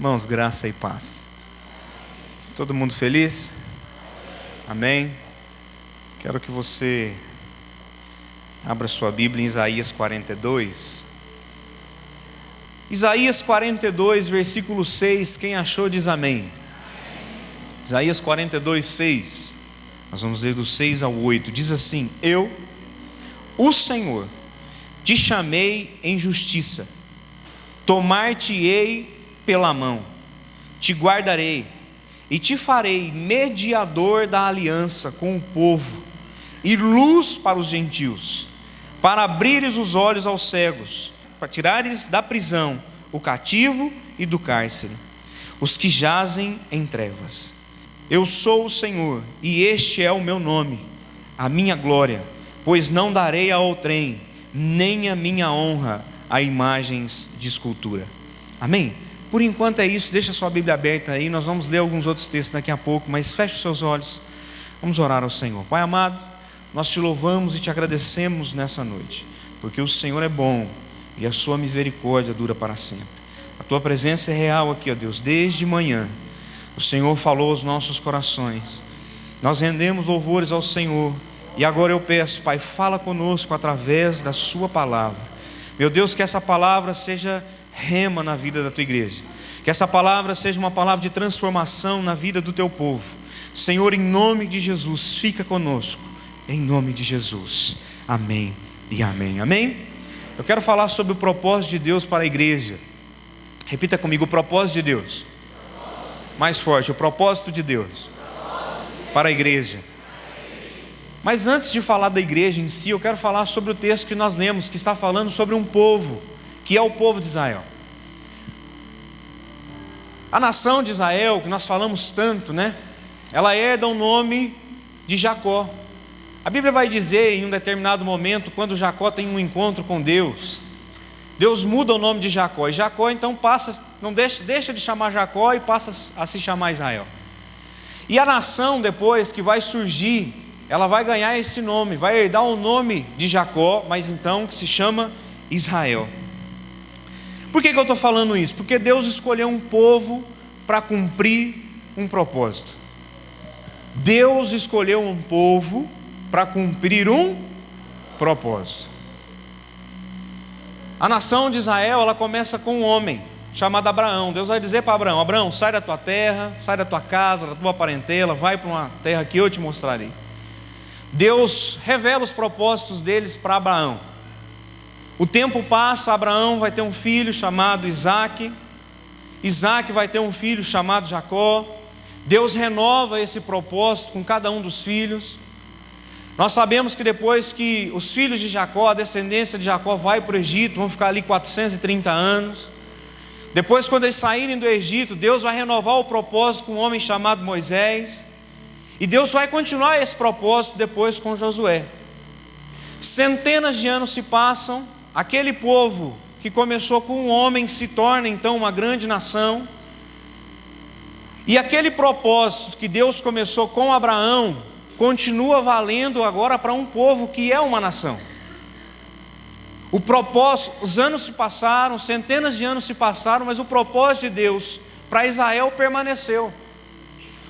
Irmãos, graça e paz. Todo mundo feliz? Amém? Quero que você abra sua Bíblia em Isaías 42. Isaías 42, versículo 6, quem achou diz amém. Isaías 42, 6. Nós vamos ler do 6 ao 8. Diz assim: Eu, o Senhor, te chamei em justiça, tomar-te-ei pela mão, te guardarei e te farei mediador da aliança com o povo e luz para os gentios, para abrires os olhos aos cegos, para tirares da prisão o cativo e do cárcere os que jazem em trevas. Eu sou o Senhor e este é o meu nome, a minha glória, pois não darei a outrem, nem a minha honra a imagens de escultura. Amém? Por enquanto é isso, deixa sua Bíblia aberta aí, nós vamos ler alguns outros textos daqui a pouco, mas feche os seus olhos, vamos orar ao Senhor. Pai amado, nós te louvamos e te agradecemos nessa noite, porque o Senhor é bom e a sua misericórdia dura para sempre. A tua presença é real aqui, ó Deus, desde manhã. O Senhor falou aos nossos corações, nós rendemos louvores ao Senhor, e agora eu peço, Pai, fala conosco através da sua palavra. Meu Deus, que essa palavra seja rema na vida da tua igreja, que essa palavra seja uma palavra de transformação na vida do teu povo. Senhor, em nome de Jesus, fica conosco, em nome de Jesus, amém e amém. Amém? Eu quero falar sobre o propósito de Deus para a igreja. Repita comigo: o propósito de Deus. Mais forte: o propósito de Deus para a igreja. Mas antes de falar da igreja em si, eu quero falar sobre o texto que nós lemos, que está falando sobre um povo, que é o povo de Israel. A nação de Israel, que nós falamos tanto, né? Ela herda o nome de Jacó. A Bíblia vai dizer em um determinado momento, quando Jacó tem um encontro com Deus, Deus muda o nome de Jacó, e Jacó então passa, não deixa de chamar Jacó e passa a se chamar Israel. E a nação depois que vai surgir, ela vai ganhar esse nome, vai herdar o nome de Jacó, mas então que se chama Israel. Por que eu estou falando isso? Porque Deus escolheu um povo para cumprir um propósito. Deus escolheu um povo para cumprir um propósito. A nação de Israel, ela começa com um homem chamado Abraão. Deus vai dizer para Abraão: Abraão, sai da tua terra, sai da tua casa, da tua parentela, vai para uma terra que eu te mostrarei. Deus revela os propósitos deles para Abraão. O tempo passa, Abraão vai ter um filho chamado Isaque. Isaque vai ter um filho chamado Jacó. Deus renova esse propósito com cada um dos filhos. Nós sabemos que depois que os filhos de Jacó, a descendência de Jacó, vai para o Egito, vão ficar ali 430 anos. Depois, quando eles saírem do Egito, Deus vai renovar o propósito com um homem chamado Moisés. E Deus vai continuar esse propósito depois com Josué. Centenas de anos se passam, aquele povo que começou com um homem se torna então uma grande nação. E aquele propósito que Deus começou com Abraão continua valendo agora para um povo que é uma nação. O propósito, os anos se passaram, centenas de anos se passaram, mas o propósito de Deus para Israel permaneceu.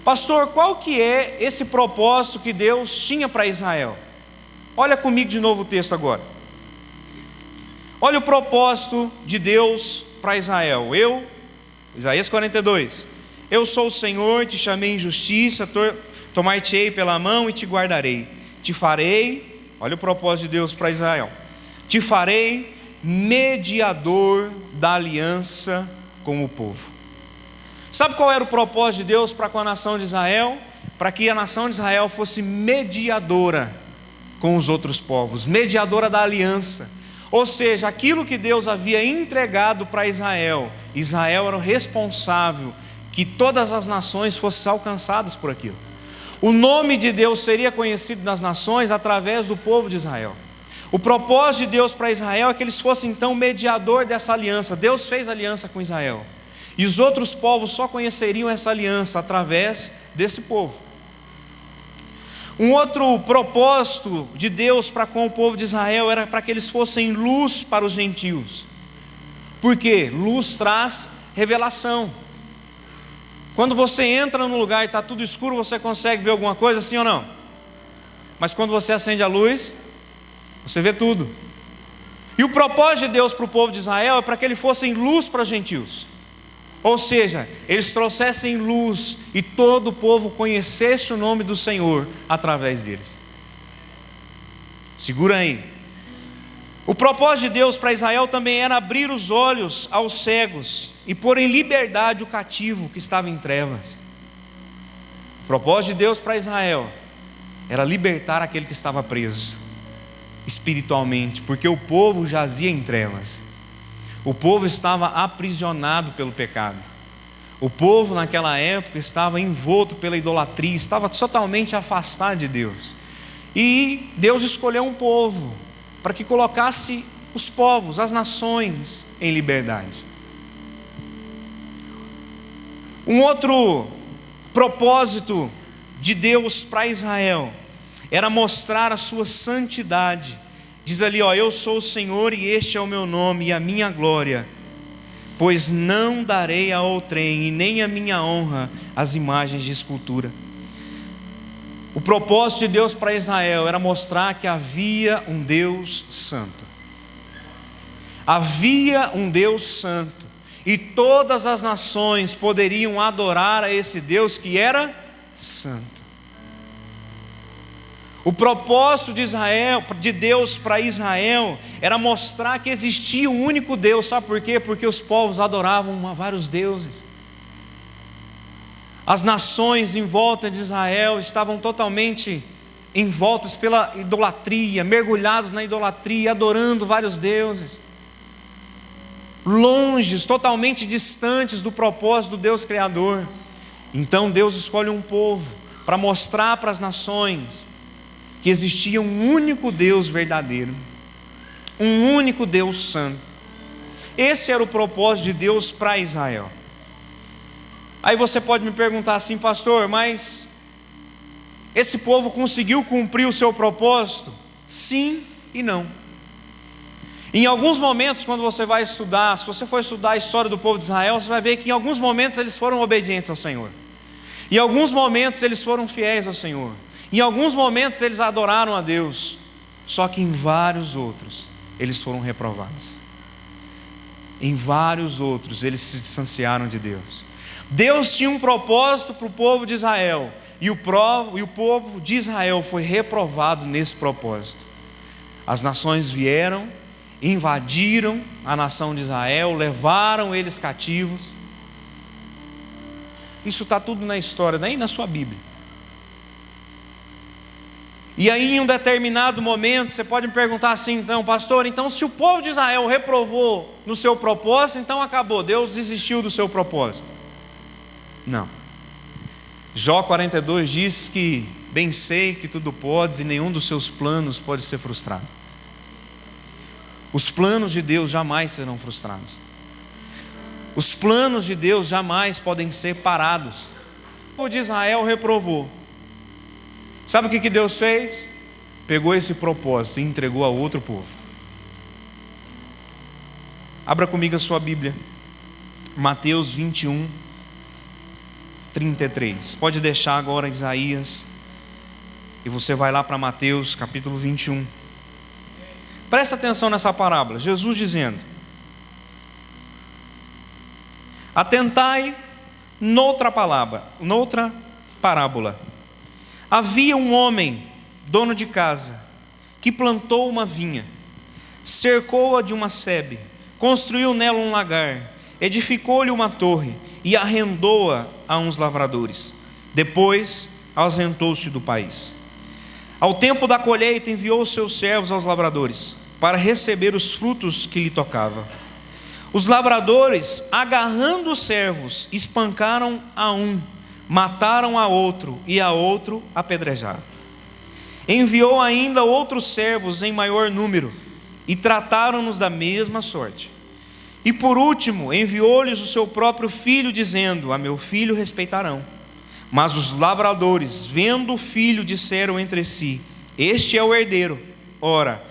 Pastor, qual que é esse propósito que Deus tinha para Israel? Olha comigo de novo o texto agora. Olha o propósito de Deus para Israel. Isaías 42. Eu sou o Senhor, te chamei em justiça, tomar-te-ei pela mão e te guardarei. Te farei, olha o propósito de Deus para Israel. Te farei mediador da aliança com o povo. Sabe qual era o propósito de Deus para com a nação de Israel? Para que a nação de Israel fosse mediadora com os outros povos, mediadora da aliança. Ou seja, aquilo que Deus havia entregado para Israel, Israel era o responsável que todas as nações fossem alcançadas por aquilo. O nome de Deus seria conhecido nas nações através do povo de Israel. O propósito de Deus para Israel é que eles fossem então mediador dessa aliança. Deus fez aliança com Israel, e os outros povos só conheceriam essa aliança através desse povo. Um outro propósito de Deus para com o povo de Israel era para que eles fossem luz para os gentios. Por quê? Luz traz revelação. Quando você entra num lugar e está tudo escuro, você consegue ver alguma coisa, sim ou não? Mas quando você acende a luz, você vê tudo. E o propósito de Deus para o povo de Israel é para que eles fossem luz para os gentios. Ou seja, eles trouxessem luz e todo o povo conhecesse o nome do Senhor através deles. Segura aí. O propósito de Deus para Israel também era abrir os olhos aos cegos e pôr em liberdade o cativo que estava em trevas. O propósito de Deus para Israel era libertar aquele que estava preso espiritualmente, porque o povo jazia em trevas. O povo estava aprisionado pelo pecado. O povo naquela época estava envolto pela idolatria, estava totalmente afastado de Deus. E Deus escolheu um povo para que colocasse os povos, as nações em liberdade. Um outro propósito de Deus para Israel era mostrar a sua santidade. Diz ali, eu sou o Senhor e este é o meu nome e a minha glória, pois não darei a outrem e nem a minha honra às imagens de escultura. O propósito de Deus para Israel era mostrar que havia um Deus santo. Havia um Deus santo e todas as nações poderiam adorar a esse Deus que era santo. O propósito de Deus para Israel era mostrar que existia um único Deus. Sabe por quê? Porque os povos adoravam a vários deuses. As nações em volta de Israel estavam totalmente envoltas pela idolatria, mergulhados na idolatria, adorando vários deuses, longes, totalmente distantes do propósito do Deus Criador. Então Deus escolhe um povo para mostrar para as nações que existia um único Deus verdadeiro, um único Deus santo. Esse era o propósito de Deus para Israel. Aí você pode me perguntar assim, pastor, mas esse povo conseguiu cumprir o seu propósito? Sim e não. Em alguns momentos, quando você vai estudar, se você for estudar a história do povo de Israel, você vai ver que em alguns momentos eles foram obedientes ao Senhor. Em alguns momentos eles foram fiéis ao Senhor. Em alguns momentos eles adoraram a Deus, só que em vários outros eles foram reprovados. Em vários outros eles se distanciaram de Deus. Deus tinha um propósito para o povo de Israel, e o povo de Israel foi reprovado nesse propósito. As nações vieram, invadiram a nação de Israel, levaram eles cativos. Isso está tudo na história, nem na sua Bíblia. E aí em um determinado momento, você pode me perguntar assim, então, pastor, então se o povo de Israel reprovou no seu propósito, então acabou, Deus desistiu do seu propósito. Não. Jó 42 diz que bem sei que tudo podes e nenhum dos seus planos pode ser frustrado. Os planos de Deus jamais serão frustrados. Os planos de Deus jamais podem ser parados. O povo de Israel reprovou. Sabe o que Deus fez? Pegou esse propósito e entregou a outro povo. Abra comigo a sua Bíblia, Mateus 21, 33. Pode deixar agora Isaías, e você vai lá para Mateus capítulo 21. Presta atenção nessa parábola. Jesus dizendo: atentai noutra parábola. Havia um homem, dono de casa, que plantou uma vinha, cercou-a de uma sebe, construiu nela um lagar, edificou-lhe uma torre e arrendou-a a uns lavradores. Depois ausentou-se do país. Ao tempo da colheita enviou os seus servos aos lavradores para receber os frutos que lhe tocava. Os lavradores, agarrando os servos, espancaram a um, mataram a outro e a outro apedrejaram. Enviou ainda outros servos em maior número e trataram-nos da mesma sorte. E por último enviou-lhes o seu próprio filho, dizendo: a meu filho respeitarão. Mas os lavradores, vendo o filho, disseram entre si: este é o herdeiro, ora,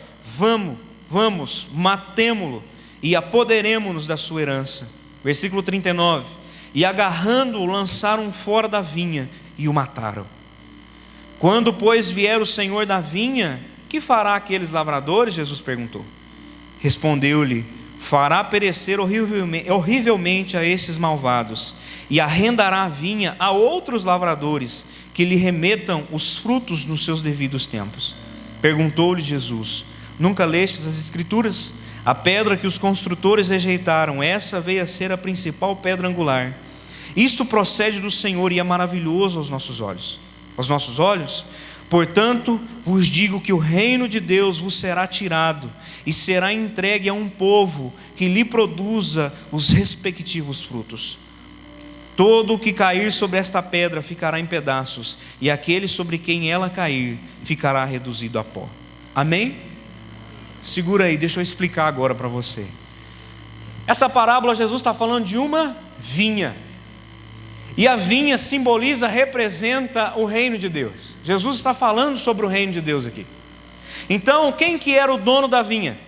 vamos, matemo-lo e apoderemo-nos da sua herança. Versículo 39. e agarrando-o lançaram fora da vinha e o mataram. Quando, pois, vier o senhor da vinha, que fará aqueles lavradores? Jesus perguntou. Respondeu-lhe: fará perecer horrivelmente a esses malvados, e arrendará a vinha a outros lavradores, que lhe remetam os frutos nos seus devidos tempos. Perguntou-lhe Jesus: nunca lestes as Escrituras? A pedra que os construtores rejeitaram, essa veio a ser a principal pedra angular. Isto procede do Senhor e é maravilhoso aos nossos olhos. Aos nossos olhos? Portanto, vos digo que o reino de Deus vos será tirado e será entregue a um povo que lhe produza os respectivos frutos. Todo o que cair sobre esta pedra ficará em pedaços, e aquele sobre quem ela cair ficará reduzido a pó. Amém? Segura aí, deixa eu explicar agora para você. Essa parábola, Jesus está falando de uma vinha. E a vinha simboliza, representa o reino de Deus. Jesus está falando sobre o reino de Deus aqui. Então, quem que era o dono da vinha?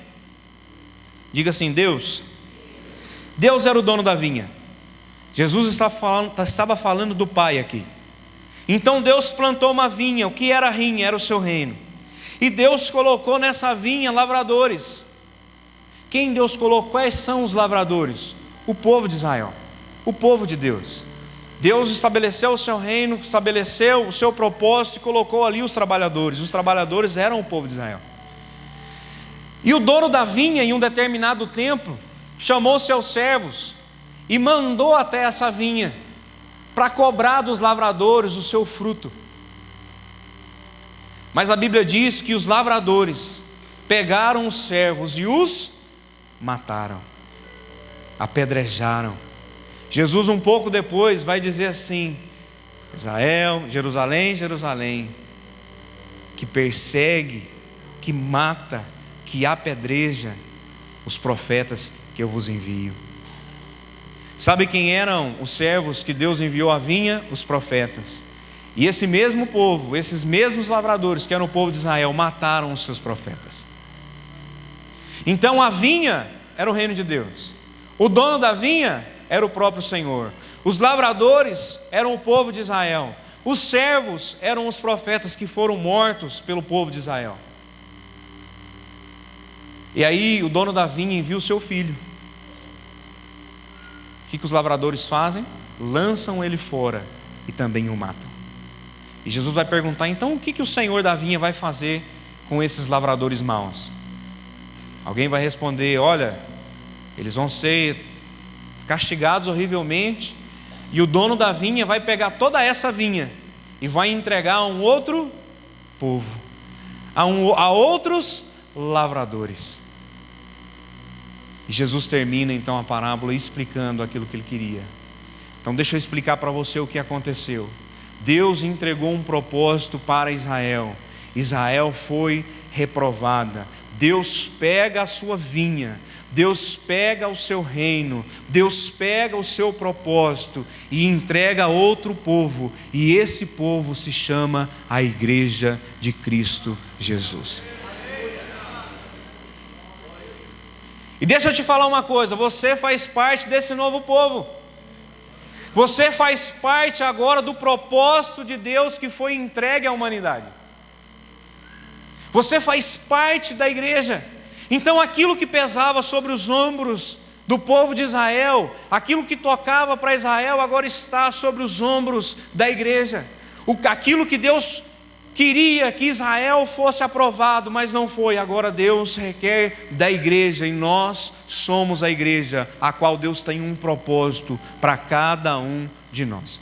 Diga assim: Deus. Deus era o dono da vinha. Jesus estava falando do Pai aqui. Então Deus plantou uma vinha. O que era a vinha? Era o seu reino. E Deus colocou nessa vinha lavradores. Quem Deus colocou? Quais são os lavradores? O povo de Israel, o povo de Deus. Deus estabeleceu o seu reino, estabeleceu o seu propósito e colocou ali os trabalhadores. Os trabalhadores eram o povo de Israel. E o dono da vinha, em um determinado tempo, chamou seus servos e mandou até essa vinha para cobrar dos lavradores o seu fruto. Mas a Bíblia diz que os lavradores pegaram os servos e os mataram, apedrejaram. Jesus, um pouco depois, vai dizer assim: Israel, Jerusalém, Jerusalém, que persegue, que mata, que apedreja os profetas que eu vos envio. Sabe quem eram os servos que Deus enviou à vinha? Os profetas. E esse mesmo povo, esses mesmos lavradores que eram o povo de Israel, mataram os seus profetas. Então a vinha era o reino de Deus. O dono da vinha era o próprio Senhor. Os lavradores eram o povo de Israel. Os servos eram os profetas que foram mortos pelo povo de Israel. E aí o dono da vinha envia o seu filho. O que os lavradores fazem? Lançam ele fora e também o matam. E Jesus vai perguntar: então o que o Senhor da vinha vai fazer com esses lavradores maus? Alguém vai responder: olha, eles vão ser castigados horrivelmente, e o dono da vinha vai pegar toda essa vinha e vai entregar a um outro povo, a outros lavradores. E Jesus termina então a parábola explicando aquilo que ele queria. Então deixa eu explicar para você o que aconteceu. Deus entregou um propósito para Israel. Israel foi reprovada. Deus pega a sua vinha, Deus pega o seu reino, Deus pega o seu propósito e entrega a outro povo. E esse povo se chama a Igreja de Cristo Jesus. E deixa eu te falar uma coisa: você faz parte desse novo povo. Você faz parte agora do propósito de Deus que foi entregue à humanidade. Você faz parte da igreja. Então aquilo que pesava sobre os ombros do povo de Israel, aquilo que tocava para Israel, agora está sobre os ombros da igreja. Aquilo que Deus queria que Israel fosse aprovado, mas não foi. Agora Deus requer da igreja, e nós somos a igreja, a qual Deus tem um propósito para cada um de nós.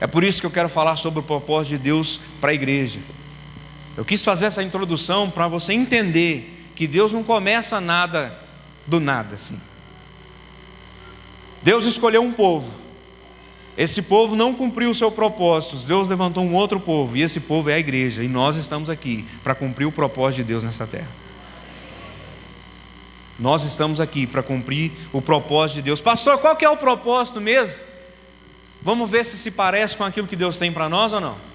É por isso que eu quero falar sobre o propósito de Deus para a igreja. Eu quis fazer essa introdução para você entender que Deus não começa nada do nada assim. Deus escolheu um povo. Esse povo não cumpriu o seu propósito. Deus levantou um outro povo, e esse povo é a igreja. E nós estamos aqui para cumprir o propósito de Deus nessa terra. Nós estamos aqui para cumprir o propósito de Deus. Pastor, qual que é o propósito mesmo? Vamos ver se parece com aquilo que Deus tem para nós ou não.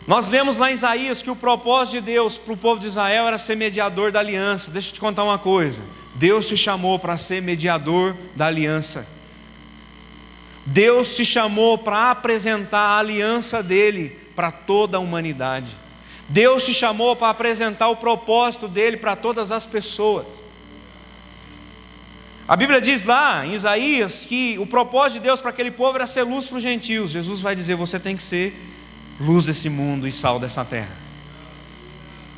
Nós lemos lá em Isaías que o propósito de Deus para o povo de Israel era ser mediador da aliança. Deixa eu te contar uma coisa: Deus te chamou para ser mediador da aliança. Deus te chamou para apresentar a aliança dele para toda a humanidade. Deus te chamou para apresentar o propósito dele para todas as pessoas. A Bíblia diz lá em Isaías que o propósito de Deus para aquele povo era ser luz para os gentios. Jesus vai dizer: você tem que ser luz desse mundo e sal dessa terra.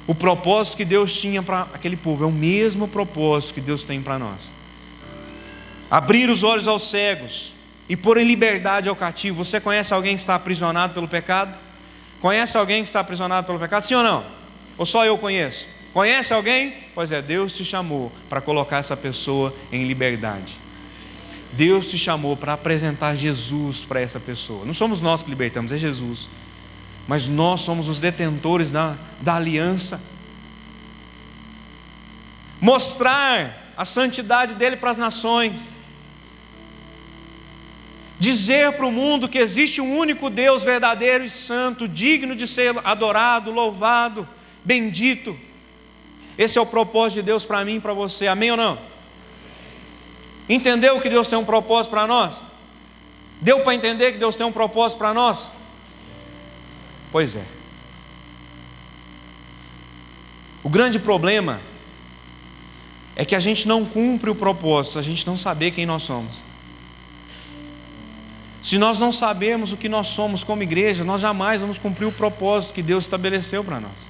O propósito que Deus tinha para aquele povo é o mesmo propósito que Deus tem para nós. Abrir os olhos aos cegos e pôr em liberdade ao cativo. Você conhece alguém que está aprisionado pelo pecado? Conhece alguém que está aprisionado pelo pecado? Sim ou não? Ou só eu conheço? Conhece alguém? Pois é, Deus te chamou para colocar essa pessoa em liberdade. Deus te chamou para apresentar Jesus para essa pessoa. Não somos nós que libertamos, é Jesus. Mas nós somos os detentores da aliança. Mostrar a santidade dele para as nações. Dizer para o mundo que existe um único Deus verdadeiro e santo, digno de ser adorado, louvado, bendito. Esse é o propósito de Deus para mim e para você, amém ou não? Entendeu que Deus tem um propósito para nós? Deu para entender que Deus tem um propósito para nós? Pois é. O grande problema é que a gente não cumpre o propósito, a gente não saber quem nós somos. Se nós não sabermos o que nós somos como igreja, nós jamais vamos cumprir o propósito que Deus estabeleceu para nós.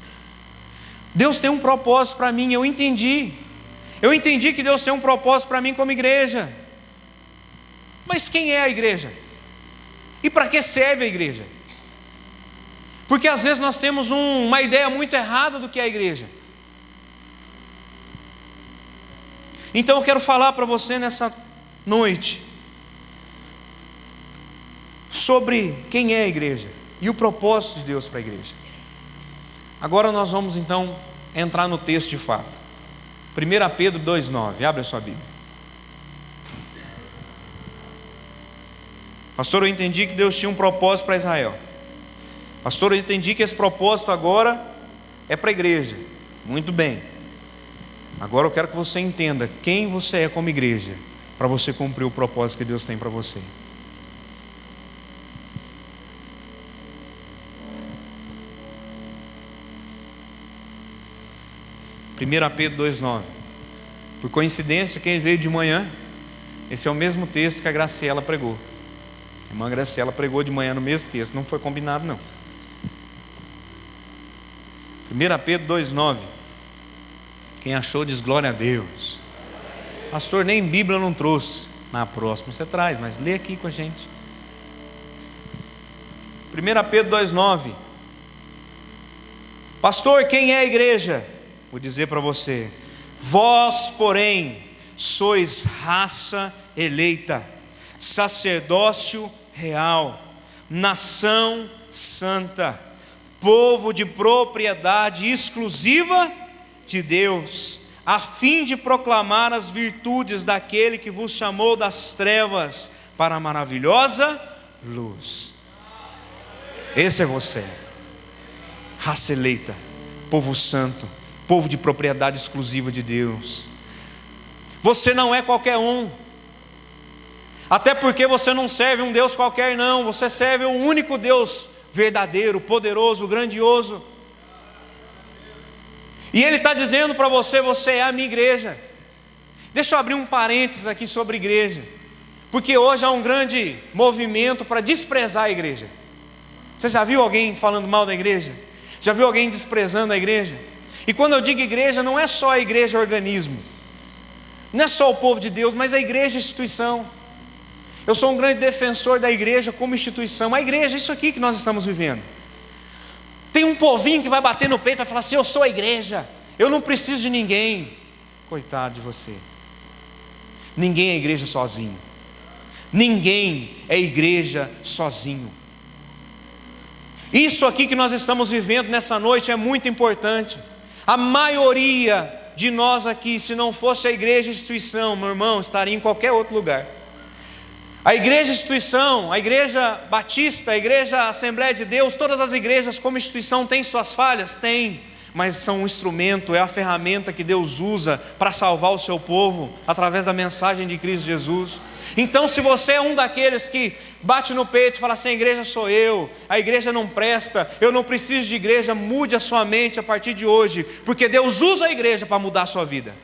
Deus tem um propósito para mim, eu entendi. Eu entendi que Deus tem um propósito para mim como igreja. Mas quem é a igreja? E para que serve a igreja? Porque às vezes nós temos uma ideia muito errada do que é a igreja. Então eu quero falar para você nessa noite sobre quem é a igreja e o propósito de Deus para a igreja. Agora nós vamos então entrar no texto de fato. 1 Pedro 2,9, abre a sua Bíblia. Pastor, eu entendi que Deus tinha um propósito para Israel. Pastor, eu entendi que esse propósito agora é para a igreja. Muito bem. Agora eu quero que você entenda quem você é como igreja, para você cumprir o propósito que Deus tem para você. 1 Pedro 2,9. Por coincidência, quem veio de manhã, esse é o mesmo texto que a Graciela pregou. A irmã Graciela pregou de manhã no mesmo texto, não foi combinado não. 1 Pedro 2,9. Quem achou diz glória a Deus. Pastor, nem Bíblia não trouxe. Na próxima você traz, mas lê aqui com a gente. 1 Pedro 2,9. Pastor, quem é a igreja? Vou dizer para você: vós, porém, sois raça eleita, sacerdócio real, nação santa, povo de propriedade exclusiva de Deus, a fim de proclamar as virtudes daquele que vos chamou das trevas para a maravilhosa luz. Esse é você, raça eleita, povo santo, povo de propriedade exclusiva de Deus. Você não é qualquer um, até porque você não serve um Deus qualquer não, você serve o único Deus verdadeiro, poderoso, grandioso. E Ele está dizendo para você: você é a minha igreja. Deixa eu abrir um parênteses aqui sobre igreja, porque hoje há um grande movimento para desprezar a igreja. Você já viu alguém falando mal da igreja? Já viu alguém desprezando a igreja? E quando eu digo igreja, não é só a igreja organismo, não é só o povo de Deus, mas a igreja instituição. Eu sou um grande defensor da igreja como instituição. A igreja é isso aqui que nós estamos vivendo. Tem um povinho que vai bater no peito e vai falar assim: eu sou a igreja, eu não preciso de ninguém. Coitado de você. Ninguém é igreja sozinho. Ninguém é igreja sozinho. Isso aqui que nós estamos vivendo nessa noite é muito importante. A maioria de nós aqui, se não fosse a igreja instituição, meu irmão, estaria em qualquer outro lugar. A igreja instituição, a igreja batista, a igreja Assembleia de Deus, todas as igrejas como instituição têm suas falhas? Tem, mas são um instrumento, é a ferramenta que Deus usa para salvar o seu povo através da mensagem de Cristo Jesus. Então, se você é um daqueles que bate no peito e fala assim: a igreja sou eu, a igreja não presta, eu não preciso de igreja, mude a sua mente a partir de hoje, porque Deus usa a igreja para mudar a sua vida.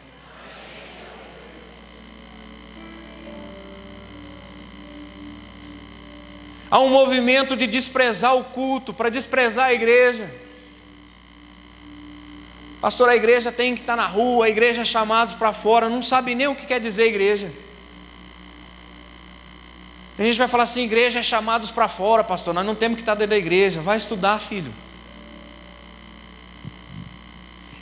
Há um movimento de desprezar o culto, para desprezar a igreja. Pastor, a igreja tem que estar na rua, a igreja é chamados para fora, não sabe nem o que quer dizer igreja. Tem gente que vai falar assim: igreja é chamados para fora, pastor, nós não temos que estar dentro da igreja. Vai estudar, filho.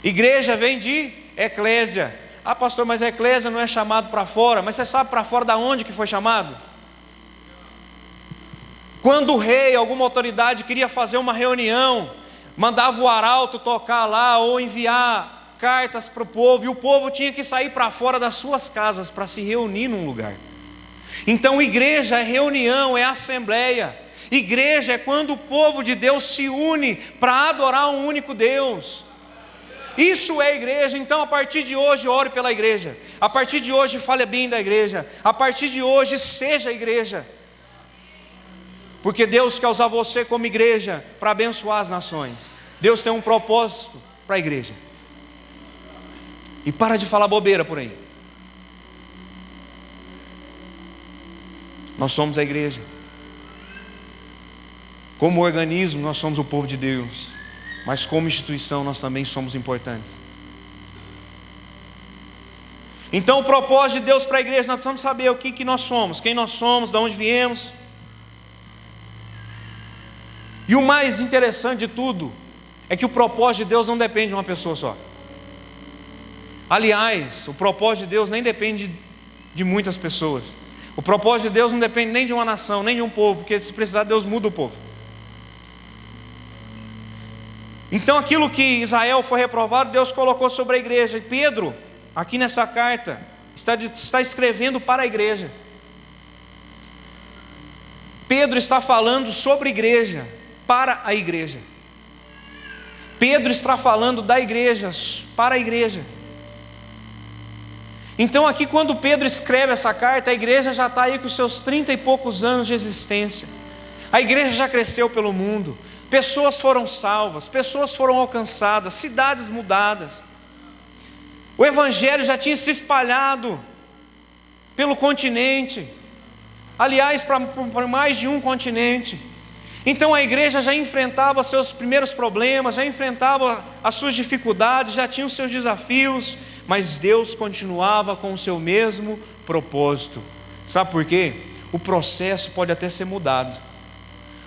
Igreja vem de eclésia. Ah, pastor, mas a eclésia não é chamado para fora. Mas você sabe para fora da onde que foi chamado? Quando o rei, alguma autoridade queria fazer uma reunião, mandava o arauto tocar lá ou enviar cartas para o povo, e o povo tinha que sair para fora das suas casas para se reunir num lugar. Então igreja é reunião, é assembleia. Igreja é quando o povo de Deus se une para adorar um único Deus. Isso é igreja. Então, a partir de hoje, ore pela igreja. A partir de hoje, fale bem da igreja. A partir de hoje, seja igreja. Porque Deus quer usar você como igreja para abençoar as nações. Deus tem um propósito para a igreja. E para de falar bobeira por aí. Nós somos a igreja. Como organismo, nós somos o povo de Deus. Mas como instituição, nós também somos importantes. Então, o propósito de Deus para a igreja, nós precisamos saber o que nós somos, quem nós somos, de onde viemos. E o mais interessante de tudo é que o propósito de Deus não depende de uma pessoa só. Aliás, o propósito de Deus nem depende de muitas pessoas. O propósito de Deus não depende nem de uma nação, nem de um povo, porque se precisar, Deus muda o povo. Então, aquilo que Israel foi reprovado, Deus colocou sobre a igreja. E Pedro, aqui nessa carta, está escrevendo para a igreja. Pedro está falando sobre a igreja, para a igreja. Pedro está falando da igreja, para a igreja. Então aqui, quando Pedro escreve essa carta, a igreja já está aí com os seus 30 e poucos anos de existência. A igreja já cresceu pelo mundo. Pessoas foram salvas, pessoas foram alcançadas, cidades mudadas. O evangelho já tinha se espalhado pelo continente. Aliás, para mais de um continente. Então a igreja já enfrentava seus primeiros problemas, já enfrentava as suas dificuldades, já tinha os seus desafios, mas Deus continuava com o seu mesmo propósito. Sabe por quê? O processo pode até ser mudado.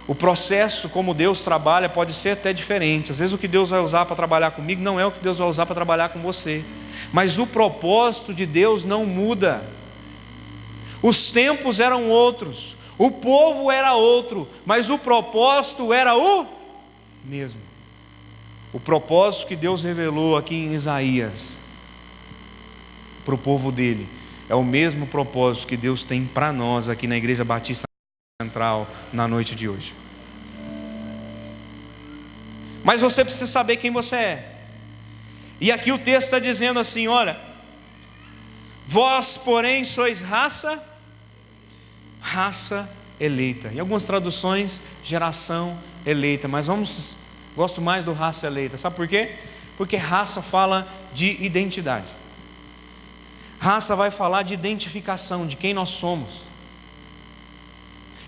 O processo, como Deus trabalha, pode ser até diferente. Às vezes o que Deus vai usar para trabalhar comigo não é o que Deus vai usar para trabalhar com você. Mas o propósito de Deus não muda. Os tempos eram outros, o povo era outro, mas o propósito era o mesmo. O propósito que Deus revelou aqui em Isaías para o povo dele é o mesmo propósito que Deus tem para nós aqui na Igreja Batista Central na noite de hoje. Mas você precisa saber quem você é. E aqui o texto está dizendo assim: olha, vós porém sois raça eleita. Em algumas traduções, geração eleita. Mas gosto mais do raça eleita. Sabe por quê? Porque raça fala de identidade. Raça vai falar de identificação, de quem nós somos.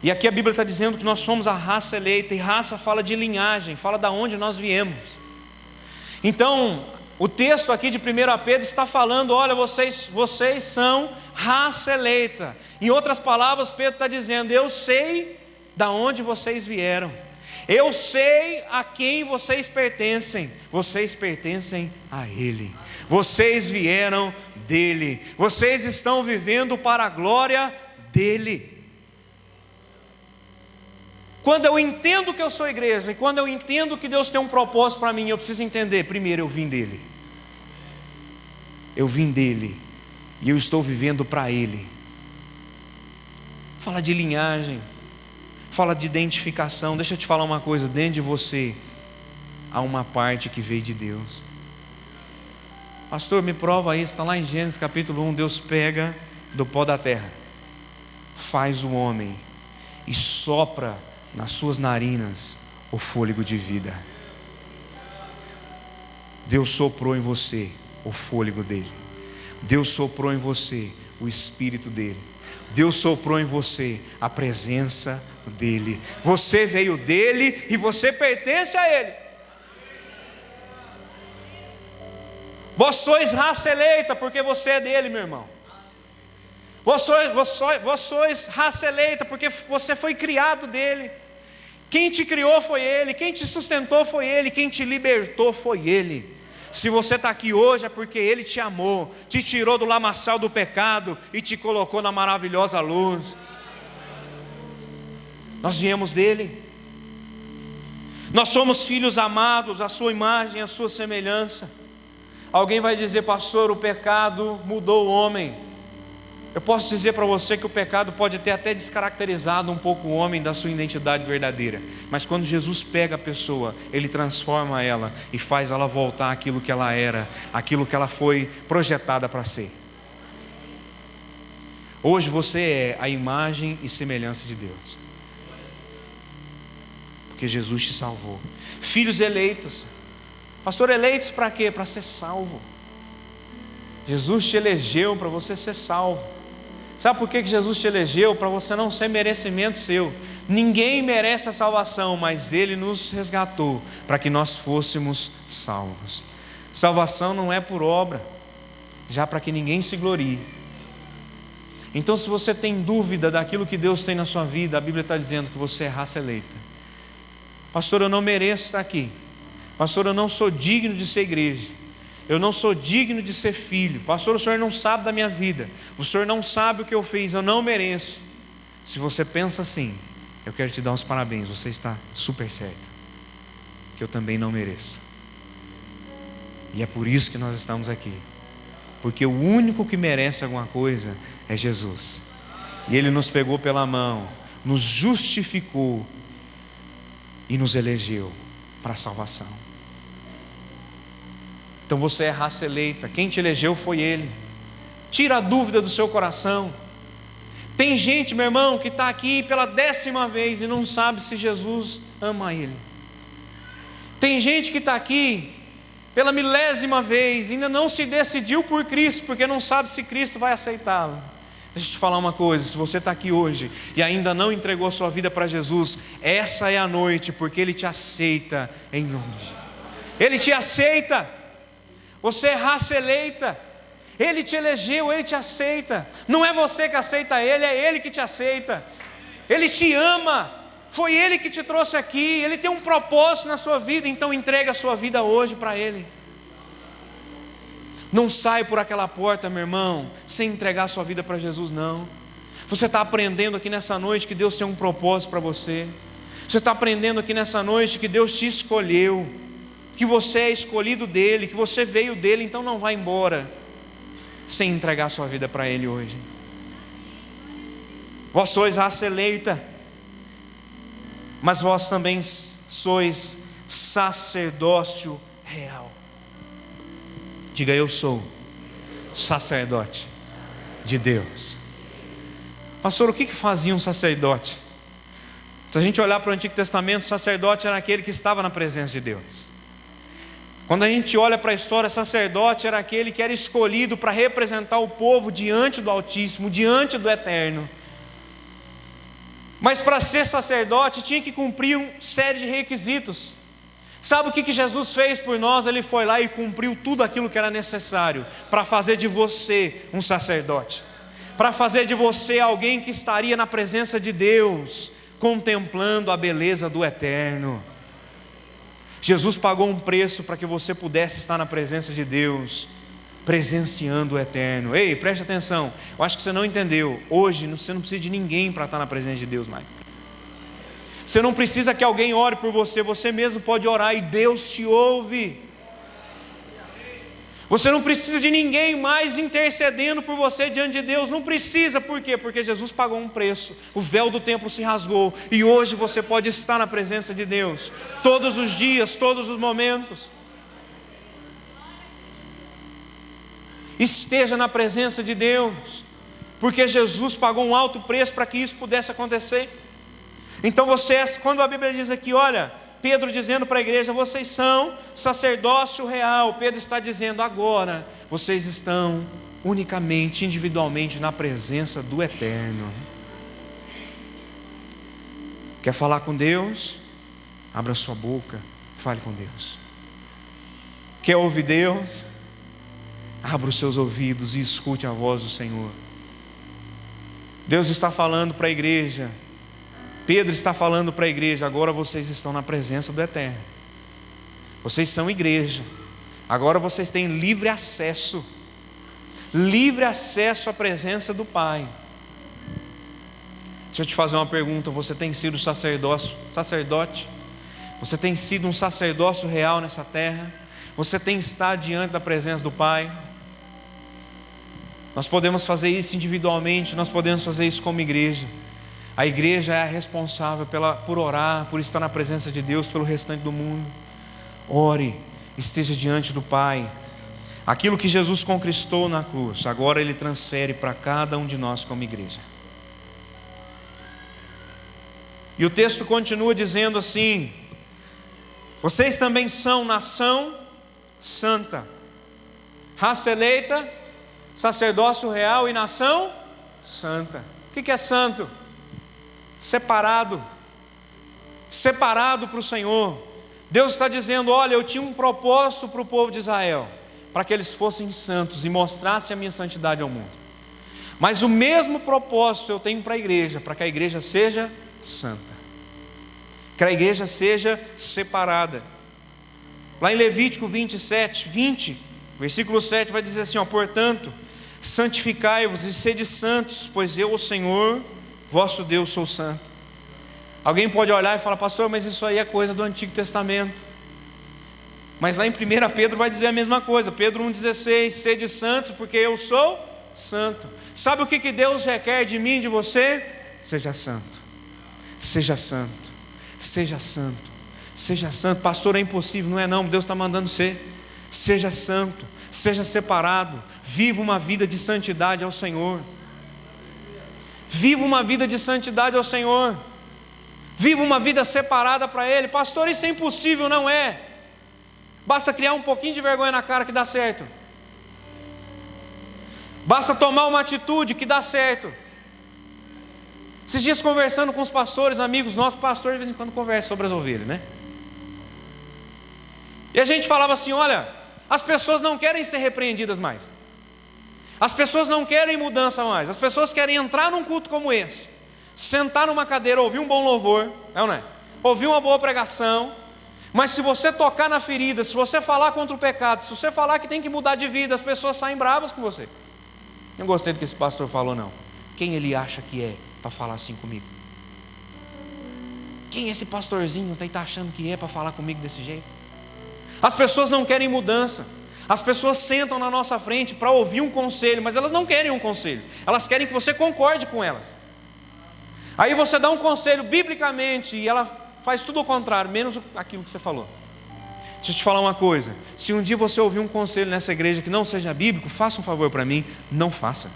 E aqui a Bíblia está dizendo que nós somos a raça eleita. E raça fala de linhagem, fala de onde nós viemos. Então, o texto aqui de 1 Pedro está falando: olha, vocês são raça eleita. Em outras palavras, Pedro está dizendo: eu sei da onde vocês vieram, eu sei a quem vocês pertencem a Ele, vocês vieram dEle, vocês estão vivendo para a glória dEle. Quando eu entendo que eu sou igreja, e quando eu entendo que Deus tem um propósito para mim, eu preciso entender: primeiro, eu vim dEle, e eu estou vivendo para Ele. Fala de linhagem, fala de identificação. Deixa eu te falar uma coisa: dentro de você há uma parte que veio de Deus. Pastor, me prova isso, está lá em Gênesis capítulo 1, Deus pega do pó da terra, faz o homem e sopra nas suas narinas o fôlego de vida. Deus soprou em você o fôlego dele. Deus soprou em você o Espírito dele. Deus soprou em você a presença dele. Você veio dele e você pertence a ele. Vós sois raça eleita porque você é dele, meu irmão. Vós sois raça eleita porque você foi criado dele. Quem te criou foi ele, quem te sustentou foi ele, quem te libertou foi ele. Se você está aqui hoje é porque ele te amou, te tirou do lamaçal do pecado e te colocou na maravilhosa luz. Nós viemos dele. Nós somos filhos amados, a sua imagem, a sua semelhança. Alguém vai dizer, pastor, o pecado mudou o homem. Eu posso dizer para você que o pecado pode ter até descaracterizado um pouco o homem da sua identidade verdadeira. Mas quando Jesus pega a pessoa, ele transforma ela e faz ela voltar àquilo que ela era, aquilo que ela foi projetada para ser. Hoje você é a imagem e semelhança de Deus, porque Jesus te salvou. Filhos eleitos. Pastor, eleitos para quê? Para ser salvo. Jesus te elegeu para você ser salvo. Sabe por que Jesus te elegeu? Para você não ser merecimento seu. Ninguém merece a salvação, mas Ele nos resgatou para que nós fôssemos salvos. Salvação não é por obra, já para que ninguém se glorie. Então, se você tem dúvida daquilo que Deus tem na sua vida, a Bíblia está dizendo que você é raça eleita. Pastor, eu não mereço estar aqui. Pastor, eu não sou digno de ser igreja. Eu não sou digno de ser filho. Pastor, o senhor não sabe da minha vida. O senhor não sabe o que eu fiz. Eu não mereço. Se você pensa assim, eu quero te dar uns parabéns. Você está super certo. Que eu também não mereço. E é por isso que nós estamos aqui. Porque o único que merece alguma coisa é Jesus. E Ele nos pegou pela mão, nos justificou e nos elegeu para a salvação. Então você é raça eleita. Quem te elegeu foi Ele. Tira a dúvida do seu coração. Tem gente, meu irmão, que está aqui pela 10ª vez e não sabe se Jesus ama ele. Tem gente que está aqui pela 1000ª vez e ainda não se decidiu por Cristo, porque não sabe se Cristo vai aceitá-lo. Deixa eu te falar uma coisa, se você está aqui hoje e ainda não entregou a sua vida para Jesus, essa é a noite, porque Ele te aceita em nome de Jesus. Ele te aceita. Você é raça eleita. Ele te elegeu, Ele te aceita. Não é você que aceita Ele, é Ele que te aceita. Ele te ama. Foi Ele que te trouxe aqui. Ele tem um propósito na sua vida. Então entrega a sua vida hoje para Ele. Não sai por aquela porta, meu irmão, sem entregar a sua vida para Jesus, não. Você está aprendendo aqui nessa noite que Deus tem um propósito para você. Você está aprendendo aqui nessa noite que Deus te escolheu, que você é escolhido dEle, que você veio dEle. Então não vá embora sem entregar a sua vida para Ele hoje. Vós sois raça eleita, mas vós também sois sacerdócio real. Diga, eu sou sacerdote de Deus. Pastor, o que fazia um sacerdote? Se a gente olhar para o Antigo Testamento, o sacerdote era aquele que estava na presença de Deus. Quando a gente olha para a história, sacerdote era aquele que era escolhido para representar o povo diante do Altíssimo, diante do Eterno. Mas para ser sacerdote tinha que cumprir uma série de requisitos. Sabe o que Jesus fez por nós? Ele foi lá e cumpriu tudo aquilo que era necessário para fazer de você um sacerdote, para fazer de você alguém que estaria na presença de Deus, contemplando a beleza do Eterno. Jesus pagou um preço para que você pudesse estar na presença de Deus, presenciando o Eterno. Ei, preste atenção, eu acho que você não entendeu. Hoje você não precisa de ninguém para estar na presença de Deus mais. Você não precisa que alguém ore por você, você mesmo pode orar e Deus te ouve. Você não precisa de ninguém mais intercedendo por você diante de Deus. Não precisa, por quê? Porque Jesus pagou um preço. O véu do templo se rasgou. E hoje você pode estar na presença de Deus. Todos os dias, todos os momentos. Esteja na presença de Deus. Porque Jesus pagou um alto preço para que isso pudesse acontecer. Então quando a Bíblia diz aqui, olha, Pedro dizendo para a igreja, vocês são sacerdócio real. Pedro está dizendo, agora vocês estão unicamente, individualmente na presença do Eterno. Quer falar com Deus? Abra sua boca, fale com Deus. Quer ouvir Deus? Abra os seus ouvidos e escute a voz do Senhor. Deus está falando para a igreja, Pedro está falando para a igreja, agora vocês estão na presença do Eterno. Vocês são igreja. Agora vocês têm livre acesso à presença do Pai. Deixa eu te fazer uma pergunta. Você tem sido sacerdote? Você tem sido um sacerdócio real nessa terra? Você tem estado diante da presença do Pai? Nós podemos fazer isso individualmente, nós podemos fazer isso como igreja. A igreja é a responsável por orar, por estar na presença de Deus pelo restante do mundo. Ore, esteja diante do Pai. Aquilo que Jesus conquistou na cruz, agora Ele transfere para cada um de nós como igreja. E o texto continua dizendo assim: vocês também são nação santa, raça eleita, sacerdócio real e nação santa. O que é santo? Separado para o Senhor. Deus está dizendo, olha, eu tinha um propósito para o povo de Israel, para que eles fossem santos e mostrassem a minha santidade ao mundo. Mas o mesmo propósito eu tenho para a igreja, para que a igreja seja santa, que a igreja seja separada. Lá em Levítico 20, versículo 7 vai dizer assim, portanto, santificai-vos e sede santos, pois eu, o Senhor, vosso Deus, sou santo. Alguém pode olhar e falar, pastor, mas isso aí é coisa do Antigo Testamento. Mas lá em 1 Pedro vai dizer a mesma coisa. Pedro 1,16, sede santos, porque eu sou santo. Sabe o que Deus requer de mim e de você? Seja santo, seja santo, seja santo, seja santo. Pastor, é impossível. Não é não, Deus está mandando ser. Seja santo, seja separado. Viva uma vida de santidade ao Senhor. Viva uma vida de santidade ao Senhor. Viva uma vida separada para Ele. Pastor, isso é impossível. Não é. Basta criar um pouquinho de vergonha na cara que dá certo. Basta tomar uma atitude que dá certo. Esses dias conversando com os pastores, amigos nossos, pastor de vez em quando conversa sobre as ovelhas, né? E a gente falava assim, olha, as pessoas não querem ser repreendidas mais. As pessoas não querem mudança mais. As pessoas querem entrar num culto como esse, sentar numa cadeira, ouvir um bom louvor, não é? Ouvir uma boa pregação. Mas se você tocar na ferida, se você falar contra o pecado, se você falar que tem que mudar de vida, as pessoas saem bravas com você. Não gostei do que esse pastor falou, não. Quem ele acha que é para falar assim comigo? Quem esse pastorzinho está achando que é para falar comigo desse jeito? As pessoas não querem mudança. As pessoas sentam na nossa frente para ouvir um conselho, mas elas não querem um conselho. Elas querem que você concorde com elas. Aí você dá um conselho biblicamente e ela faz tudo ao contrário, menos aquilo que você falou. Deixa eu te falar uma coisa. Se um dia você ouvir um conselho nessa igreja que não seja bíblico, faça um favor para mim, não faça.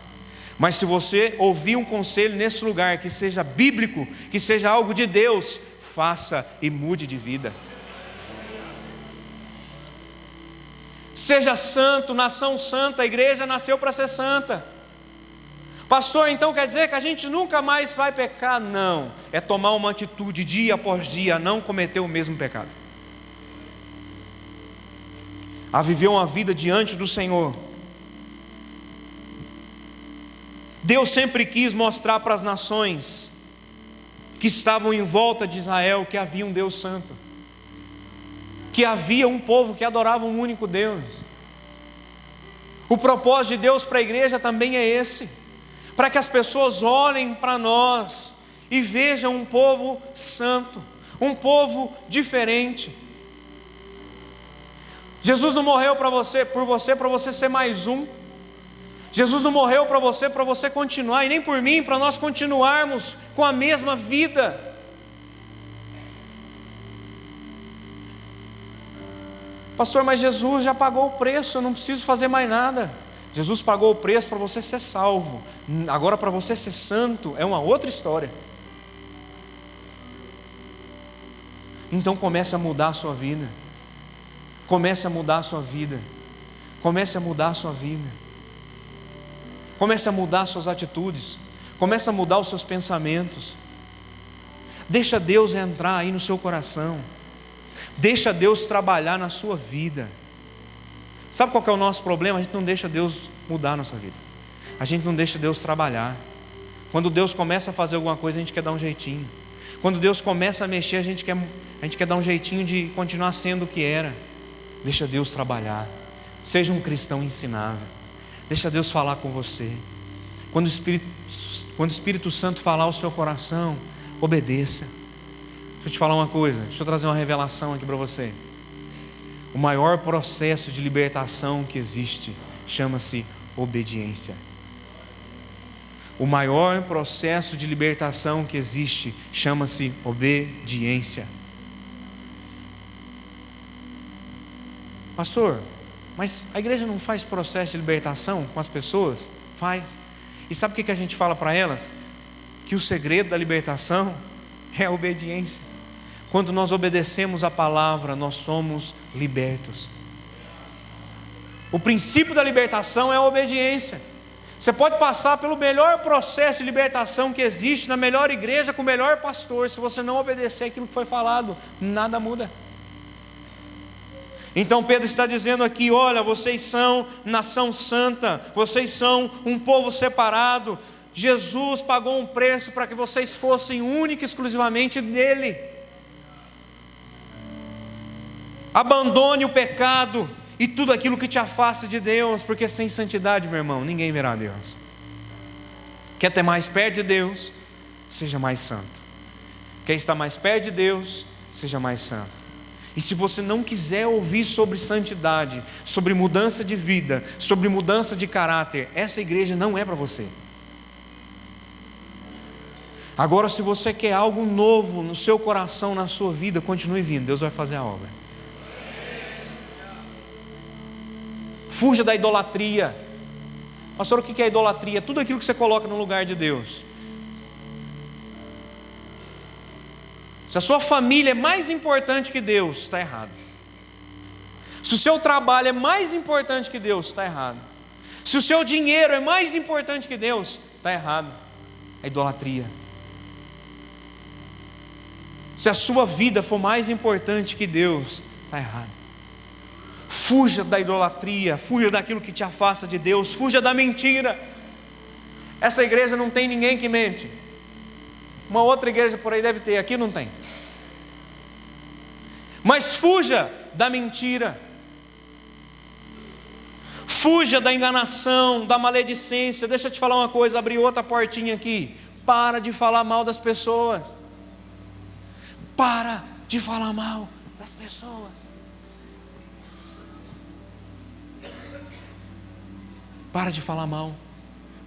Mas se você ouvir um conselho nesse lugar que seja bíblico, que seja algo de Deus, faça e mude de vida. Seja santo, nação santa. A igreja nasceu para ser santa. Pastor, então quer dizer que a gente nunca mais vai pecar? Não, é tomar uma atitude dia após dia, a não cometer o mesmo pecado, a viver uma vida diante do Senhor. Deus sempre quis mostrar para as nações que estavam em volta de Israel que havia um Deus santo, que havia um povo que adorava um único Deus. O propósito de Deus para a igreja também é esse, para que as pessoas olhem para nós e vejam um povo santo, um povo diferente. Jesus não morreu para você ser mais um. Jesus não morreu para você continuar, e nem por mim, para nós continuarmos com a mesma vida. Pastor, mas Jesus já pagou o preço, eu não preciso fazer mais nada. Jesus pagou o preço para você ser salvo. Agora, para você ser santo é uma outra história. Então comece a mudar a sua vida. Comece a mudar a sua vida. Comece a mudar a sua vida. Comece a mudar as suas atitudes. Comece a mudar os seus pensamentos. Deixa Deus entrar aí no seu coração. Deixa Deus trabalhar na sua vida. Sabe qual que é o nosso problema? A gente não deixa Deus mudar a nossa vida. A gente não deixa Deus trabalhar. Quando Deus começa a fazer alguma coisa, a gente quer dar um jeitinho. Quando Deus começa a mexer, a gente quer dar um jeitinho de continuar sendo o que era. Deixa Deus trabalhar. Seja um cristão ensinável. Deixa Deus falar com você. Quando o Espírito Santo falar ao seu coração, obedeça. Deixa eu te falar uma coisa. Deixa eu trazer uma revelação aqui para você. O maior processo de libertação que existe chama-se obediência. O maior processo de libertação que existe chama-se obediência. Pastor, mas a igreja não faz processo de libertação com as pessoas? Faz. E sabe o que a gente fala para elas? Que o segredo da libertação é a obediência. Quando nós obedecemos a palavra, nós somos libertos. O princípio da libertação é a obediência. Você pode passar pelo melhor processo de libertação que existe, na melhor igreja, com o melhor pastor. Se você não obedecer aquilo que foi falado, nada muda. Então Pedro está dizendo aqui: olha, vocês são nação santa, vocês são um povo separado. Jesus pagou um preço para que vocês fossem única e exclusivamente dele. Abandone o pecado e tudo aquilo que te afasta de Deus, porque sem santidade, meu irmão, ninguém verá Deus. Quer ter mais perto de Deus? Seja mais santo. Quer estar mais perto de Deus? Seja mais santo. E se você não quiser ouvir sobre santidade, sobre mudança de vida, sobre mudança de caráter, essa igreja não é para você. Agora, se você quer algo novo no seu coração, na sua vida, continue vindo, Deus vai fazer a obra. Fuja da idolatria. Pastor, o que é idolatria? Tudo aquilo que você coloca no lugar de Deus. Se a sua família é mais importante que Deus, está errado. Se o seu trabalho é mais importante que Deus, está errado. Se o seu dinheiro é mais importante que Deus, está errado. É idolatria. Se a sua vida for mais importante que Deus, está errado. Fuja da idolatria, fuja daquilo que te afasta de Deus, fuja da mentira. Essa igreja não tem ninguém que mente. Uma outra igreja por aí deve ter, aqui não tem. Mas fuja da mentira. Fuja da enganação, da maledicência. Deixa eu te falar uma coisa, abri outra portinha aqui. Para de falar mal das pessoas. Para de falar mal das pessoas. Para de falar mal.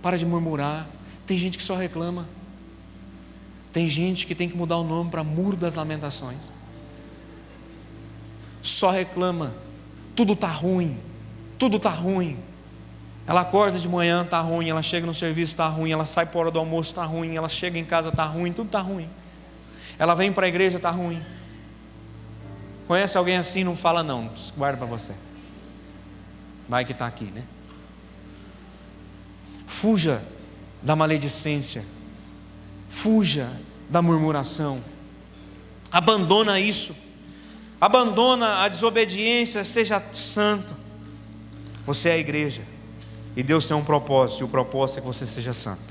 Para de murmurar. Tem gente que só reclama. Tem gente que tem que mudar o nome para Muro das Lamentações. Só reclama. Tudo está ruim. Tudo está ruim. Ela acorda de manhã, está ruim. Ela chega no serviço, está ruim. Ela sai por hora do almoço, está ruim. Ela chega em casa, está ruim. Tudo está ruim. Ela vem para a igreja, está ruim. Conhece alguém assim? Não fala não. Guarda para você. Vai que está aqui, né? Fuja da maledicência. Fuja da murmuração. Abandona isso. Abandona a desobediência. Seja santo. Você é a igreja. E Deus tem um propósito. E o propósito é que você seja santo.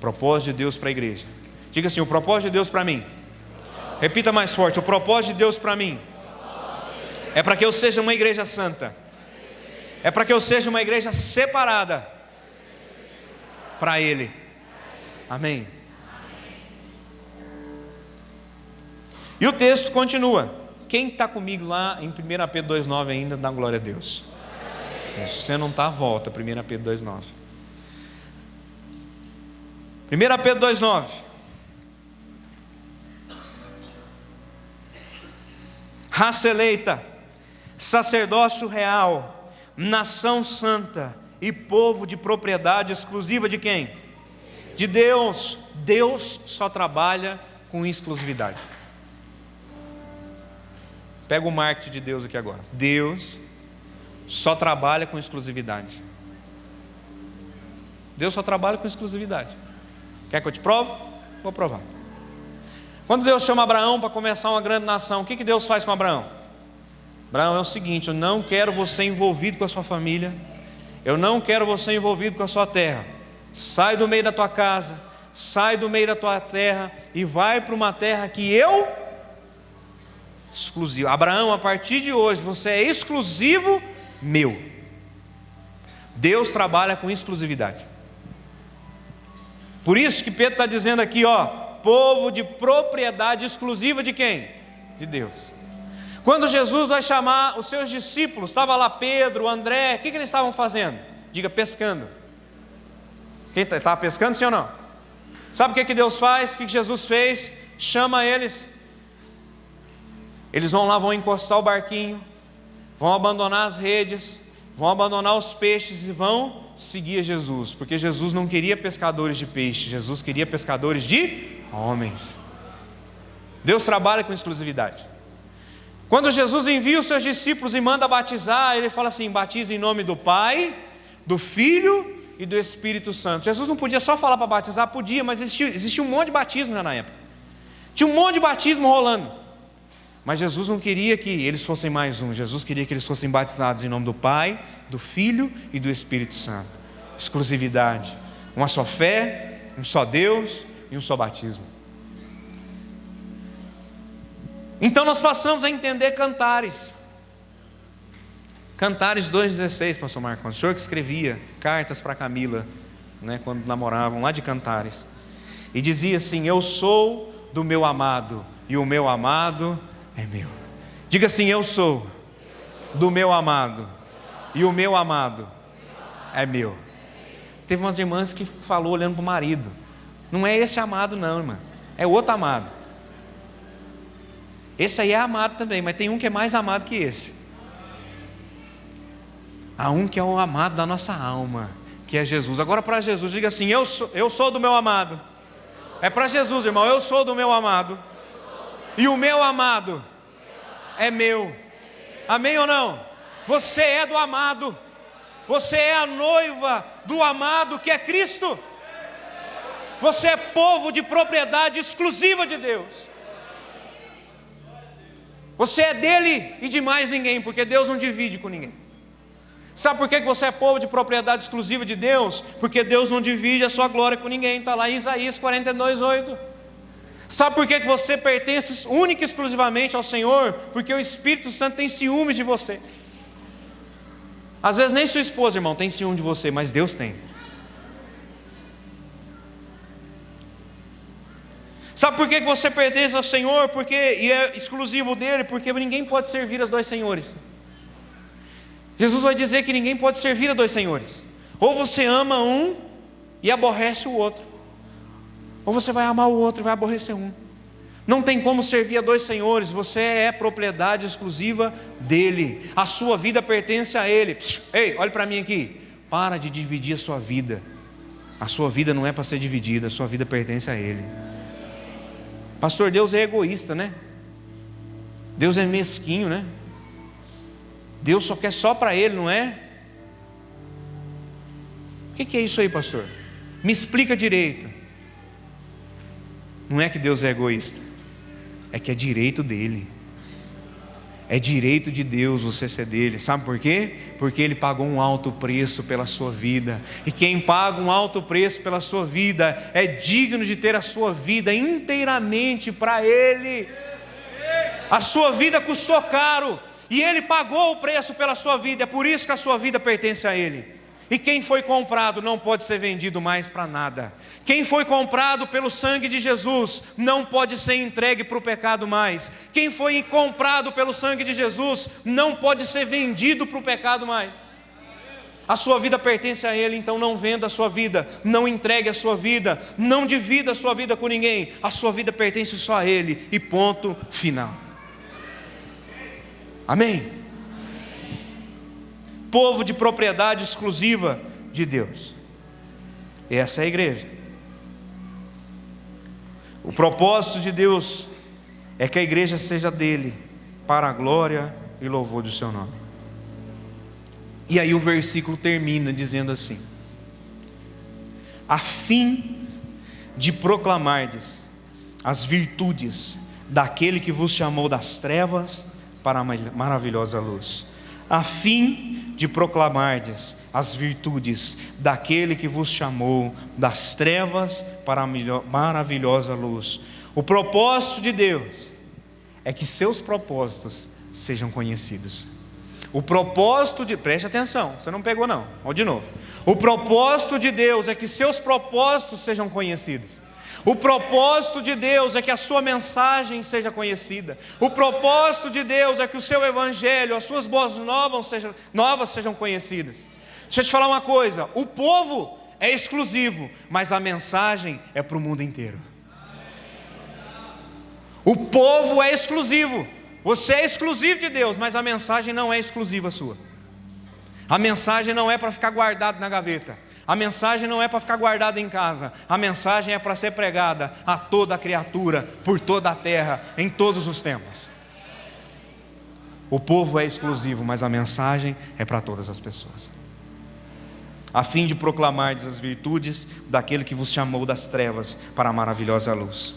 Propósito de Deus para a igreja. Diga assim: o propósito de Deus para mim. Repita mais forte: o propósito de Deus para mim é para que eu seja uma igreja santa. É para que eu seja uma igreja separada para Ele. Amém. E o texto continua. Quem está comigo lá em 1 Pedro 2,9 ainda, dá glória a Deus. Se você não está, volta, 1 Pedro 2,9. 1 Pedro 2,9. Raça eleita, sacerdócio real, nação santa e povo de propriedade exclusiva de quem? De Deus. Deus só trabalha com exclusividade. Pega o marketing de Deus aqui agora. Deus só trabalha com exclusividade. Deus só trabalha com exclusividade. Quer que eu te prove? Vou provar. Quando Deus chama Abraão para começar uma grande nação, o que Deus faz com Abraão? Abraão, é o seguinte: eu não quero você envolvido com a sua família, eu não quero você envolvido com a sua terra. Sai do meio da tua casa, sai do meio da tua terra e vai para uma terra que eu exclusivo. Abraão, a partir de hoje você é exclusivo meu. Deus trabalha com exclusividade. Por isso que Pedro está dizendo aqui, povo de propriedade exclusiva de quem? De Deus. Quando Jesus vai chamar os seus discípulos, estava lá Pedro, André, o que eles estavam fazendo? Diga, pescando. Quem estava pescando, sim ou não? Sabe o que Deus faz? O que Jesus fez? Chama eles. Eles vão lá, vão encostar o barquinho, vão abandonar as redes, vão abandonar os peixes e vão seguir Jesus, porque Jesus não queria pescadores de peixe, Jesus queria pescadores de homens. Deus trabalha com exclusividade. Quando Jesus envia os seus discípulos e manda batizar, ele fala assim: batiza em nome do Pai, do Filho e do Espírito Santo. Jesus não podia só falar para batizar, podia, mas existia um monte de batismo já na época. Tinha um monte de batismo rolando. Mas Jesus não queria que eles fossem mais um. Jesus queria que eles fossem batizados em nome do Pai, do Filho e do Espírito Santo. Exclusividade. Uma só fé, um só Deus e um só batismo. Então nós passamos a entender Cantares. Cantares 2,16, pastor Marcos. O senhor que escrevia cartas para Camila, quando namoravam, lá de Cantares. E dizia assim: eu sou do meu amado, e o meu amado é meu. Diga assim: eu sou do meu amado, e o meu amado é meu. Teve umas irmãs que falou olhando para o marido: não é esse amado não, irmã, é outro amado. Esse aí é amado também, mas tem um que é mais amado que esse. Há um que é o amado da nossa alma, que é Jesus. Agora para Jesus, diga assim: eu sou do meu amado. É para Jesus, irmão: eu sou do meu amado, e o meu amado é meu. Amém ou não? Você é do amado. Você é a noiva do amado, que é Cristo. Você é povo de propriedade exclusiva de Deus. Você é dele e de mais ninguém, porque Deus não divide com ninguém. Sabe por que você é povo de propriedade exclusiva de Deus? Porque Deus não divide a sua glória com ninguém. Está lá em Isaías 42:8. Sabe por que você pertence única e exclusivamente ao Senhor? Porque o Espírito Santo tem ciúmes de você. Às vezes nem sua esposa, irmão, tem ciúme de você, mas Deus tem. Sabe por que você pertence ao Senhor? E é exclusivo dele? Porque ninguém pode servir aos dois senhores. Jesus vai dizer que ninguém pode servir a dois senhores. Ou você ama um e aborrece o outro, ou você vai amar o outro e vai aborrecer um. Não tem como servir a dois senhores. Você é propriedade exclusiva dele. A sua vida pertence a ele. Ei, olhe para mim aqui. Para de dividir a sua vida. A sua vida não é para ser dividida. A sua vida pertence a ele. Pastor, Deus é egoísta, né? Deus é mesquinho, né? Deus só quer só para ele, não é? O que é isso aí, pastor? Me explica direito. Não é que Deus é egoísta, é que é direito dele. É direito de Deus você ser dele. Sabe por quê? Porque ele pagou um alto preço pela sua vida. E quem paga um alto preço pela sua vida é digno de ter a sua vida inteiramente para ele. A sua vida custou caro, e ele pagou o preço pela sua vida. É por isso que a sua vida pertence a ele. E quem foi comprado não pode ser vendido mais para nada. Quem foi comprado pelo sangue de Jesus não pode ser entregue para o pecado mais. Quem foi comprado pelo sangue de Jesus não pode ser vendido para o pecado mais. A sua vida pertence a Ele, então não venda a sua vida, não entregue a sua vida, não divida a sua vida com ninguém. A sua vida pertence só a Ele, e ponto final. Amém? Povo de propriedade exclusiva de Deus. Essa é a igreja. O propósito de Deus é que a igreja seja dele, para a glória e louvor do seu nome. E aí o versículo termina dizendo assim: a fim de proclamardes as virtudes daquele que vos chamou das trevas para a maravilhosa luz. A fim de proclamardes as virtudes daquele que vos chamou das trevas para a maravilhosa luz. O propósito de Deus é que seus propósitos sejam conhecidos. O propósito de... Preste atenção, você não pegou não, vamos de novo. O propósito de Deus é que seus propósitos sejam conhecidos. O propósito de Deus é que a sua mensagem seja conhecida. O propósito de Deus é que o seu evangelho, as suas boas novas sejam conhecidas. Deixa eu te falar uma coisa: o povo é exclusivo, mas a mensagem é para o mundo inteiro. O povo é exclusivo, você é exclusivo de Deus, mas a mensagem não é exclusiva sua. A mensagem não é para ficar guardado na gaveta. A mensagem não é para ficar guardada em casa. A mensagem é para ser pregada a toda a criatura, por toda a terra, em todos os tempos. O povo é exclusivo, mas a mensagem é para todas as pessoas. A fim de proclamardes as virtudes daquele que vos chamou das trevas para a maravilhosa luz.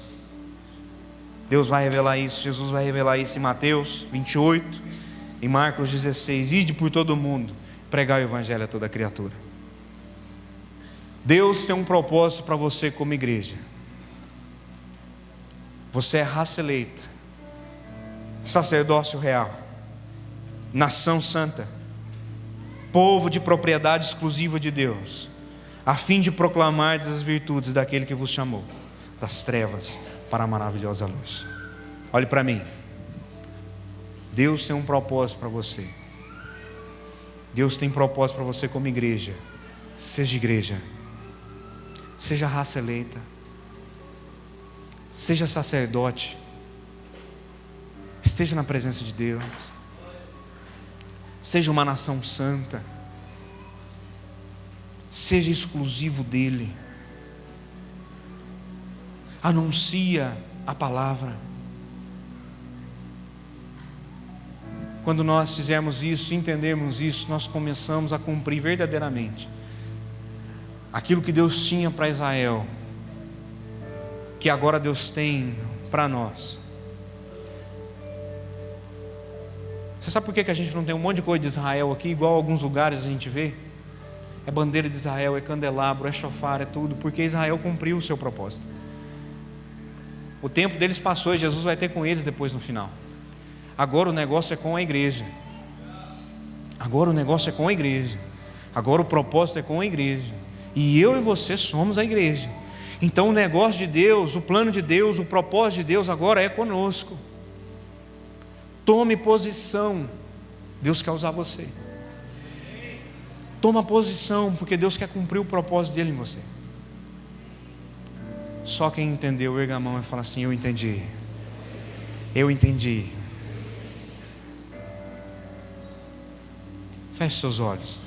Deus vai revelar isso, Jesus vai revelar isso em Mateus 28, em Marcos 16. Ide por todo o mundo, pregar o evangelho a toda a criatura. Deus tem um propósito para você como igreja. Você é raça eleita, sacerdócio real, nação santa, povo de propriedade exclusiva de Deus, a fim de proclamar as virtudes daquele que vos chamou das trevas para a maravilhosa luz. Olhe para mim. Deus tem um propósito para você. Deus tem propósito para você como igreja. Seja igreja, seja raça eleita, seja sacerdote, esteja na presença de Deus, seja uma nação santa, seja exclusivo dele, anuncia a palavra. Quando nós fizermos isso, entendermos isso, nós começamos a cumprir verdadeiramente aquilo que Deus tinha para Israel, que agora Deus tem para nós. Você sabe por que a gente não tem um monte de coisa de Israel aqui, igual alguns lugares a gente vê? É bandeira de Israel, é candelabro, é chofar, é tudo, porque Israel cumpriu o seu propósito. O tempo deles passou e Jesus vai ter com eles depois no final. Agora o negócio é com a igreja. Agora o negócio é com a igreja. Agora o propósito é com a igreja. E eu e você somos a igreja. Então o negócio de Deus, o plano de Deus, o propósito de Deus agora é conosco. Tome posição. Deus quer usar você. Toma posição, porque Deus quer cumprir o propósito dele em você. Só quem entendeu, erga a mão e fala assim: eu entendi. Eu entendi. Feche seus olhos.